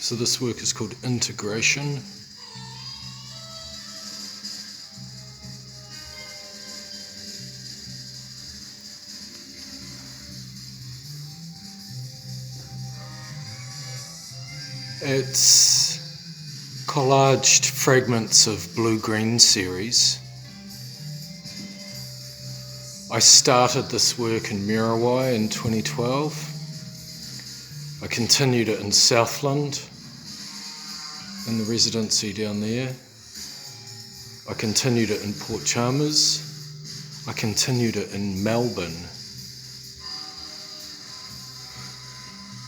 So this work is called Integration. It's collaged fragments of Blue-Green series. I started this work in Muriwai in 2012. I continued it in Southland, in the residency down there. I continued it in Port Chalmers. I continued it in Melbourne.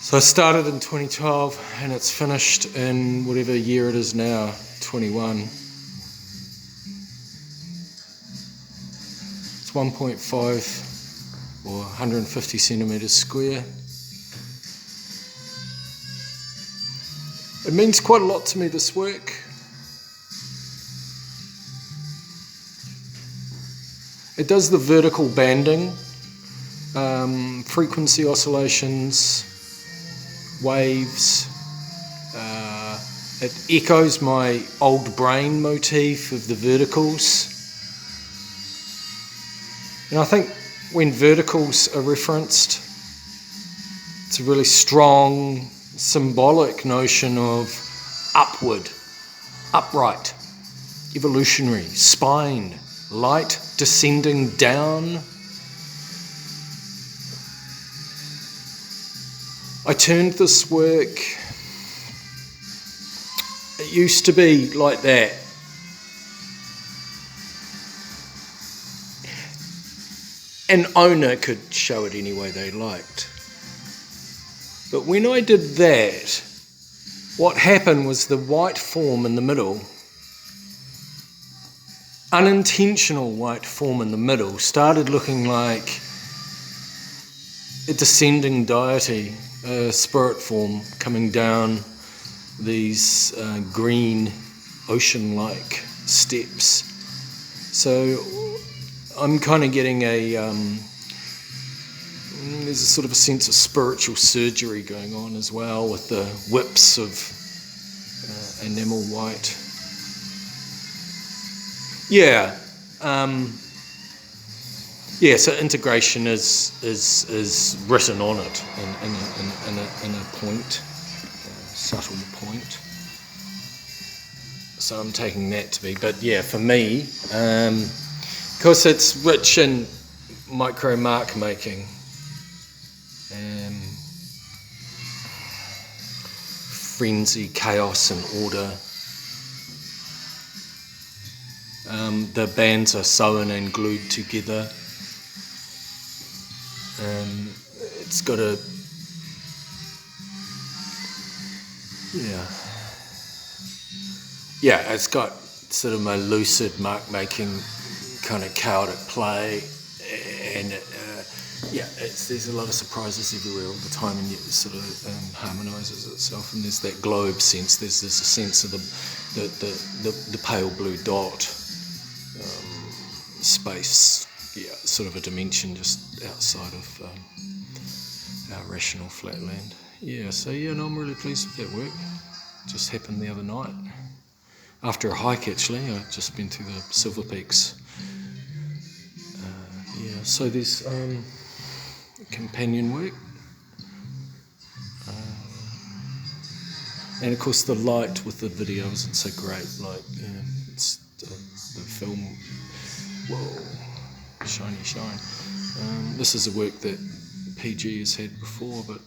So I started in 2012 and it's finished in whatever year it is now, 21. It's 1.5 or 150 centimetres square. It means quite a lot to me, this work. It does the vertical banding, frequency oscillations, waves. It echoes my old brain motif of the verticals. And I think when verticals are referenced, it's a really strong symbolic notion of upward, upright, evolutionary, spine, light descending down. I turned this work, it used to be like that. An owner could show it any way they liked. But when I did that, what happened was the white form in the middle, unintentional white form in the middle, started looking like a descending deity, a spirit form coming down these green ocean-like steps. So I'm kind of getting there's a sort of a sense of spiritual surgery going on as well with the whips of enamel white. Yeah, so integration is written on it in a point, a subtle point. So I'm taking that to be, but yeah, for me, because it's rich in micro mark making, frenzy, chaos and order. The bands are sewn and glued together. It's got a it's got sort of my lucid mark making kind of chaotic play, and there's a lot of surprises everywhere all the time, and yet it sort of harmonises itself. And there's that globe sense. There's a sense of the pale blue dot space. Yeah, sort of a dimension just outside of our rational flatland. Yeah, so I'm really pleased with that work. Just happened the other night. After a hike, actually. I've just been through the Silver Peaks. So there's companion work. And of course the light with the video isn't so great. It's the film, whoa, shiny shine. This is a work that PG has had before, but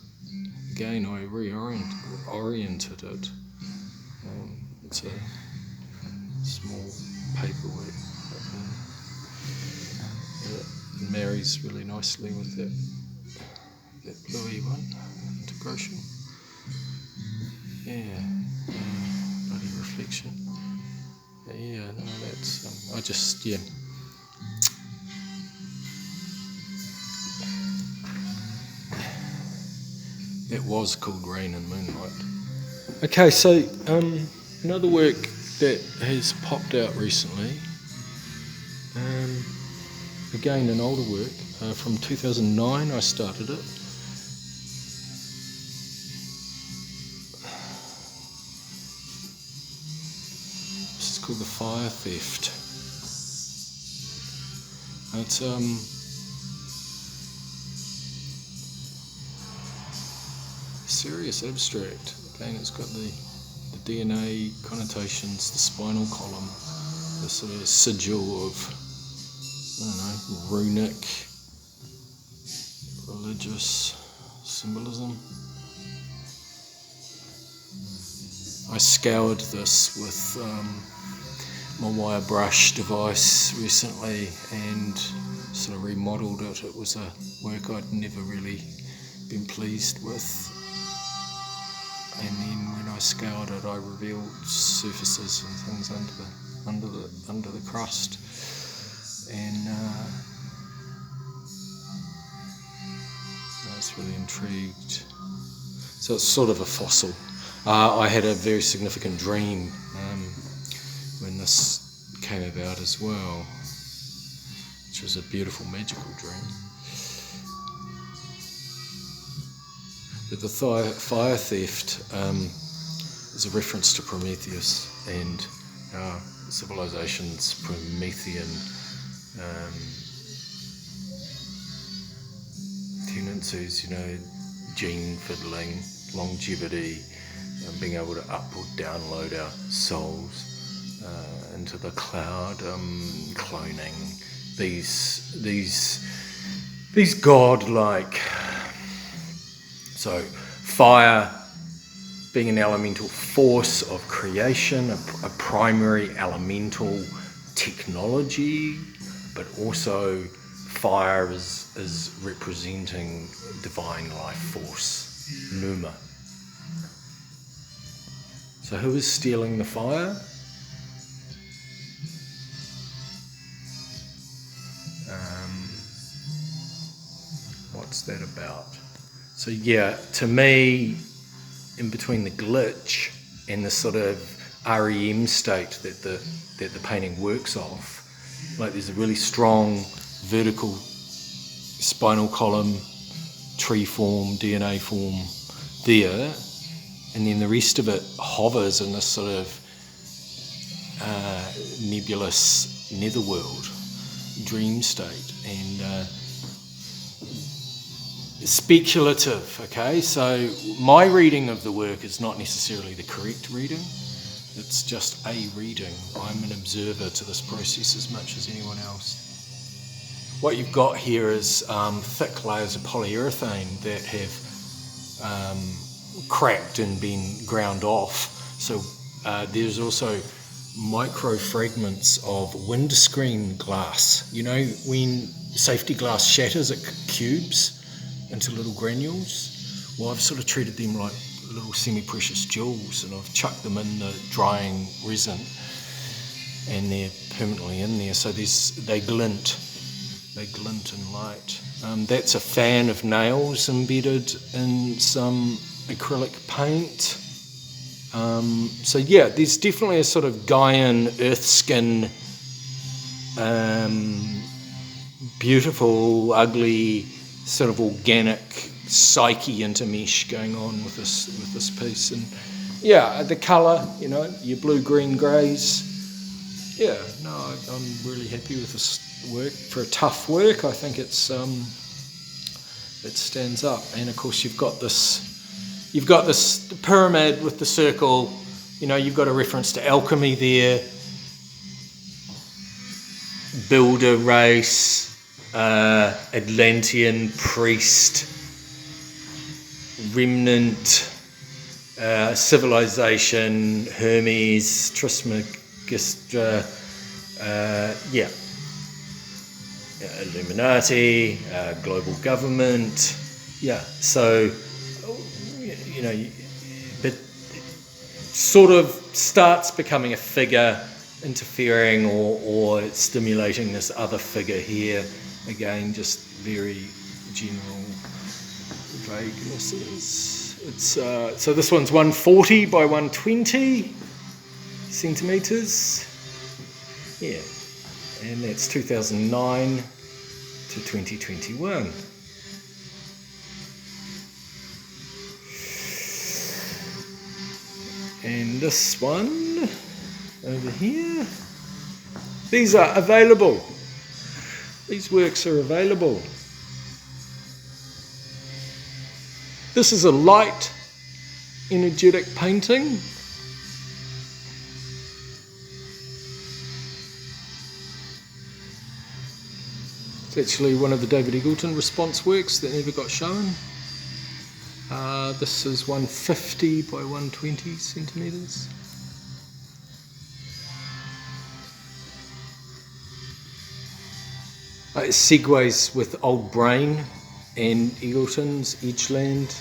again I reoriented it. It's a small paperwork. It marries really nicely with that bluey one, integration. Bloody reflection. That's I just It was called Rain and Moonlight. Okay, so another work that has popped out recently, again an older work, from 2009 I started it. fire theft. It's serious abstract. Again, it's got the DNA connotations, the spinal column, the sort of sigil of, I don't know, runic, religious symbolism. I scoured this with my wire brush device recently and sort of remodeled it. It was a work I'd never really been pleased with. And then when I scoured it, I revealed surfaces and things under the crust, and I was really intrigued. So it's sort of a fossil. I had a very significant dream when this came about as well, which was a beautiful, magical dream. But the fire theft is a reference to Prometheus and our civilization's Promethean tendencies, you know, gene fiddling, longevity, being able to up or download our souls into the cloud, cloning, these godlike. So fire being an elemental force of creation, a primary elemental technology, but also fire is representing divine life force, Numa. So who is stealing the fire? What's that about? So yeah, to me, in between the glitch and the sort of REM state that the painting works off, like there's a really strong vertical spinal column, tree form, DNA form there, and then the rest of it hovers in this sort of nebulous netherworld, dream state, and speculative. Okay, so my reading of the work is not necessarily the correct reading, it's just a reading. I'm an observer to this process as much as anyone else. What you've got here is thick layers of polyurethane that have cracked and been ground off. So there's also micro fragments of windscreen glass. You know, when safety glass shatters, it cubes into little granules. Well, I've sort of treated them like little semi-precious jewels, and I've chucked them in the drying resin, and they're permanently in there. So they glint in light. That's a fan of nails embedded in some acrylic paint. So yeah, there's definitely a sort of Gaian earth skin, beautiful, ugly, sort of organic psyche intermesh going on with this piece. And yeah, the colour, you know, your blue, green, greys. Yeah, no, I'm really happy with this work. For a tough work, I think it stands up. And of course you've got this pyramid with the circle, you know, you've got a reference to alchemy there, builder race, Atlantean priest, remnant, civilization, Hermes, Trismegistra, Illuminati, global government, so, you know, but sort of starts becoming a figure interfering or stimulating this other figure here. Again, just very general vaguenesses. It's so this one's 140 by 120 centimeters. Yeah, and that's 2009 to 2021. And this one over here These are available. These works are available. This is a light, energetic painting. It's actually one of the David Eagleton response works that never got shown. This is 150 by 120 centimetres. It segues with Old Brain and Eagleton's Edgeland,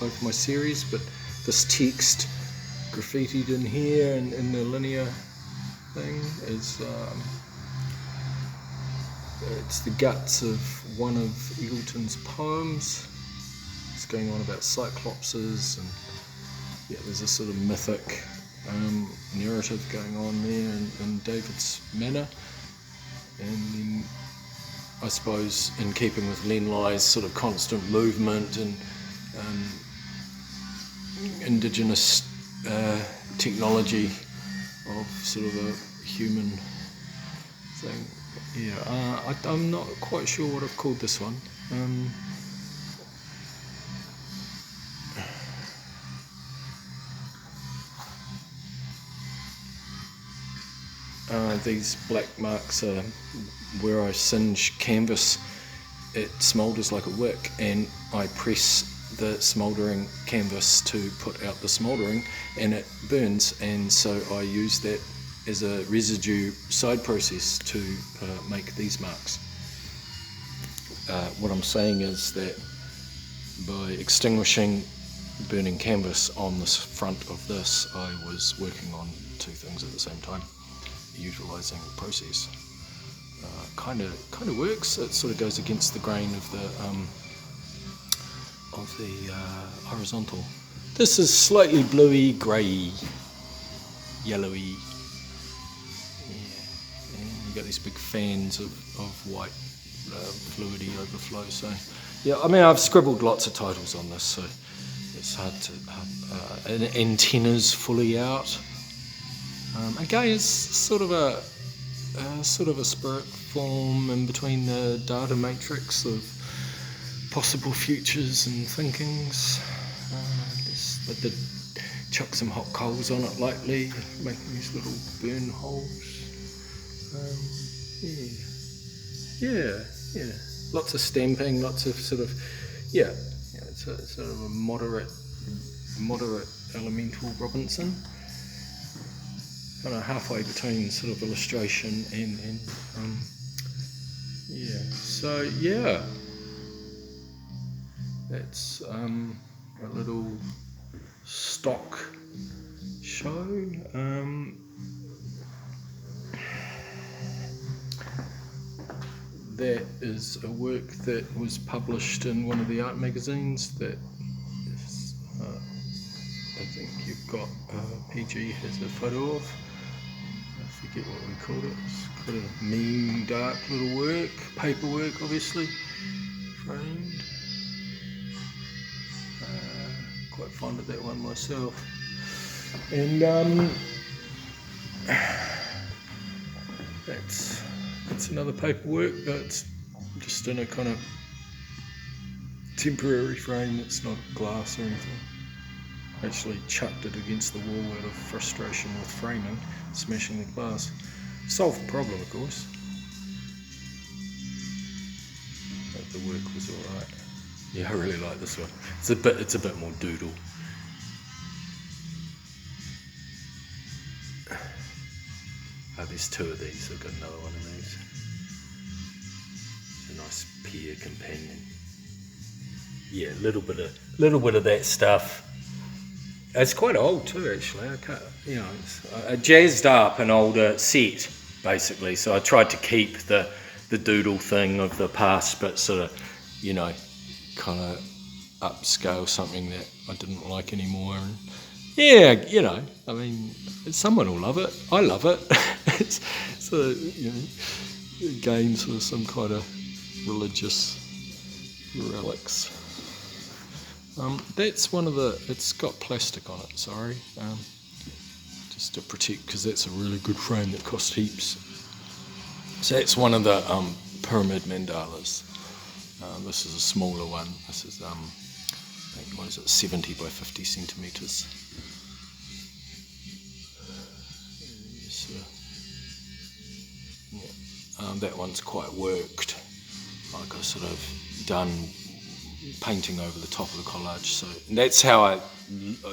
both my series, but this text graffitied in here and in the linear thing is it's the guts of one of Eagleton's poems. It's going on about cyclopses, and yeah, there's a sort of mythic narrative going on there in David's manner. And then I suppose in keeping with Len Lai's sort of constant movement and indigenous technology of sort of a human thing. Yeah, I'm not quite sure what I've called this one. These black marks are where I singe canvas. It smoulders like a wick, and I press the smouldering canvas to put out the smouldering, and it burns, and so I use that as a residue side process to make these marks. What I'm saying is that by extinguishing burning canvas on this front of this, I was working on two things at the same time, utilising the process. Kind of works. It sort of goes against the grain of the horizontal. This is slightly bluey, grey, yellowy. Yeah, and you got these big fans of white fluidy overflow. So yeah, I mean I've scribbled lots of titles on this, so it's hard to. Antennas fully out. Again, it's sort of a spirit form in between the data matrix of possible futures and thinkings. Chuck some hot coals on it lightly, making these little burn holes. Yeah. Lots of stamping, lots of sort of it's a sort of a moderate elemental Robinson. Kind of halfway between sort of illustration and so yeah, that's a little stock show. That is a work that was published in one of the art magazines that is, I think you've got PG has a photo of. I forget what we called it. It's kind of mean, dark little work, paperwork, obviously, framed. Quite fond of that one myself. And that's another paperwork, but it's just in a kind of temporary frame. It's not glass or anything. Actually chucked it against the wall out of frustration with framing, smashing the glass. Solved the problem, of course. But the work was alright. Yeah, I really like this one. It's a bit more doodle. There's two of these. I've got another one of these. It's a nice peer companion. Yeah, a little bit of that stuff. It's quite old too, actually. I jazzed up an older set, basically. So I tried to keep the doodle thing of the past, but sort of, kind of upscale something that I didn't like anymore. And yeah, I mean, someone will love it. I love it. It's sort of, again, sort of some kind of religious relics. That's one of it's got plastic on it, sorry, just to protect, because that's a really good frame that cost heaps. So that's one of the pyramid mandalas. This is a smaller one. This is, I think, what is it, 70 by 50 centimetres. That one's quite worked. Like I've sort of done painting over the top of the collage. So that's how I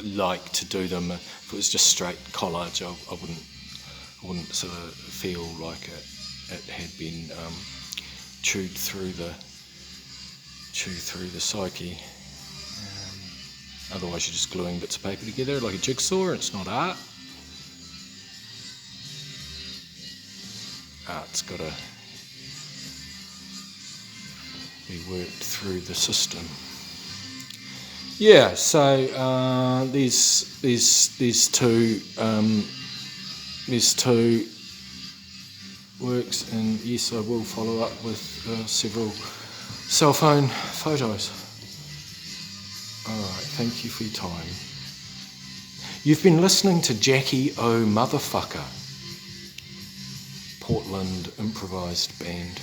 like to do them. If it was just straight collage, I wouldn't sort of feel like it had been chewed through the psyche. Otherwise, you're just gluing bits of paper together like a jigsaw. It's not art. Art's got to be worked through the system. Yeah. So these two works, and yes, I will follow up with several cell phone photos. Alright, thank you for your time. You've been listening to Jackie O Motherfucker, Portland improvised band.